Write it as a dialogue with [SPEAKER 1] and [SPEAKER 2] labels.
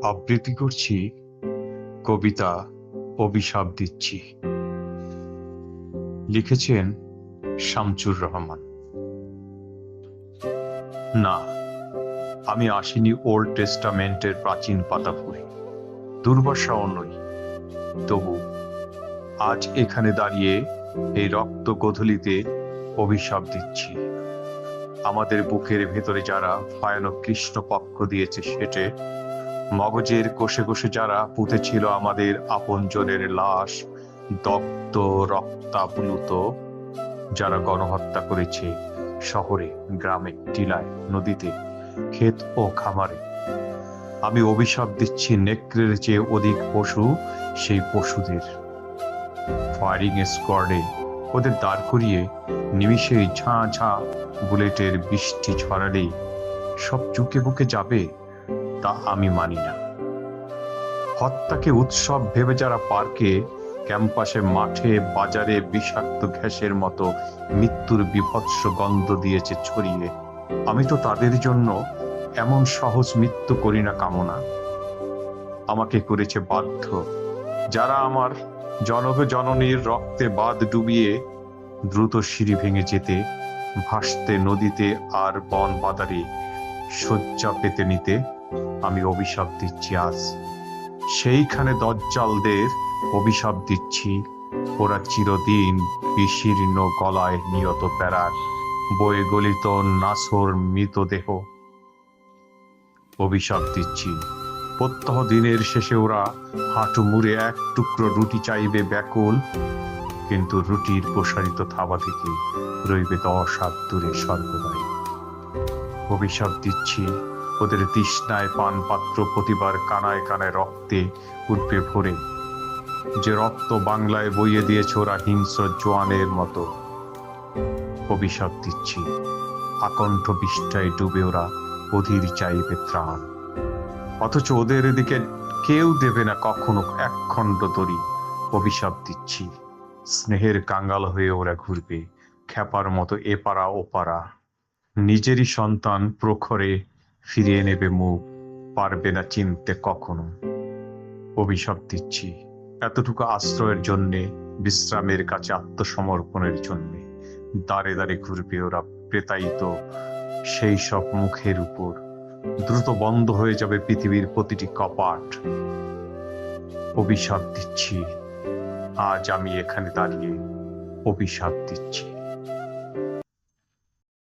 [SPEAKER 1] আবৃত্তি করছি কবিতা অভিশাপ দিচ্ছি। লিখেছেন শামচুর রহমান। না, আমি আসিনি ওল্ড টেস্টামেন্টের প্রাচীন পাতা পড়ে, দুর্বাসাও নই। তবু আজ এখানে দাঁড়িয়ে এই রক্ত গোধূলিতে অভিশাপ দিচ্ছি। আমাদের বুকের ভেতরে যারা ভয়ানক কৃষ্ণপক্ষ দিয়েছে সেটে, মগজের কোষে কোষে যারা পুঁতেছিল আমাদের আপনজনের লাশ, দগ্ধ রক্তাপ্লুত, যারা গণহত্যা করেছে শহরে, গ্রামে, টিলায়, নদীতে, ক্ষেত ও খামারে, আমি অভিশাপ দিচ্ছি নেকড়ের চেয়ে অধিক পশু সেই পশুদের। ফায়ারিং স্কোয়াডে ওদের দাঁড় করিয়ে নিমিষেই ঝাঁ ঝাঁ বুলেটের বৃষ্টি ছড়ালেই সব চুকে বুকে যাবে, তা আমি মানি না। হত্যাকে উৎসব ভেবে যারা পার্কে, ক্যাম্পাসে, মাঠে, বাজারে বিষাক্ত গ্যাসের মতো মৃত্যুর বীভৎস গন্ধ দিয়েছে ছড়িয়ে, আমি তো তাদের জন্য এমন সহজ মৃত্যু করি না কামনা। আমাকে করেছে বাধ্য যারা আমার জনক জননীর রক্তে বাঁধ ডুবিয়ে দ্রুত সিঁড়ি ভেঙে যেতে, ভাসতে নদীতে আর বন বাদারে শয্যা পেতে নিতে। আমি অভিশাপ দিচ্ছি আজ সেইখানে দজ্জালদের, অভিশাপ দিচ্ছি ওরা চিরদিন বিশীর্ণ গলায় নিয়ত প্যারার বয়ে গলিত নাসর মৃতদেহ। অভিশাপ দিচ্ছি প্রত্যহ দিনের শেষে ওরা হাঁটু মুড়ে এক টুকরো রুটি চাইবে ব্যাকুল, কিন্তু রুটির প্রসারিত থাবা থেকে রইবে 10 হাত দূরে স্বর্গদয়। অভিশাপ দিচ্ছি ওদের তৃষ্ণায় পানপাত্র প্রতিবার কানায় কানায় রক্তে উঠবে ভরে, যে রক্ত বাংলায় বইয়ে দিয়েছে ওরা হিংস্র জোয়ানের মতো। অভিশাপ দিচ্ছি আকণ্ঠ বিষ্ঠায় ডুবে ওরা অধীর চাইবে ত্রাণ, অথচ ওদের এদিকে কেউ দেবে না কখনো এক খণ্ড তরি। অভিশাপ দিচ্ছি স্নেহের কাঙ্গাল হয়ে ওরা ঘুরবে খ্যাপার মতো এপারা ওপারা, নিজেরই সন্তান প্রখরে ফিরিয়ে নেবে মুখ, পারবে না চিনতে কখনো। অভিশাপ দিচ্ছি এতটুকু আশ্রয়ের জন্যে, বিশ্রামের কাছে আত্মসমর্পণের জন্যে দাঁড়ে দাঁড়ে ঘুরবে ওরা প্রেতায়িত সেই সব মুখের উপর। দ্রুত বন্ধ হয়ে যাবে পৃথিবীর প্রতিটি কপাট। অভিশাপ দিচ্ছি আজ আমি এখানে দাঁড়িয়ে অভিশাপ দিচ্ছি।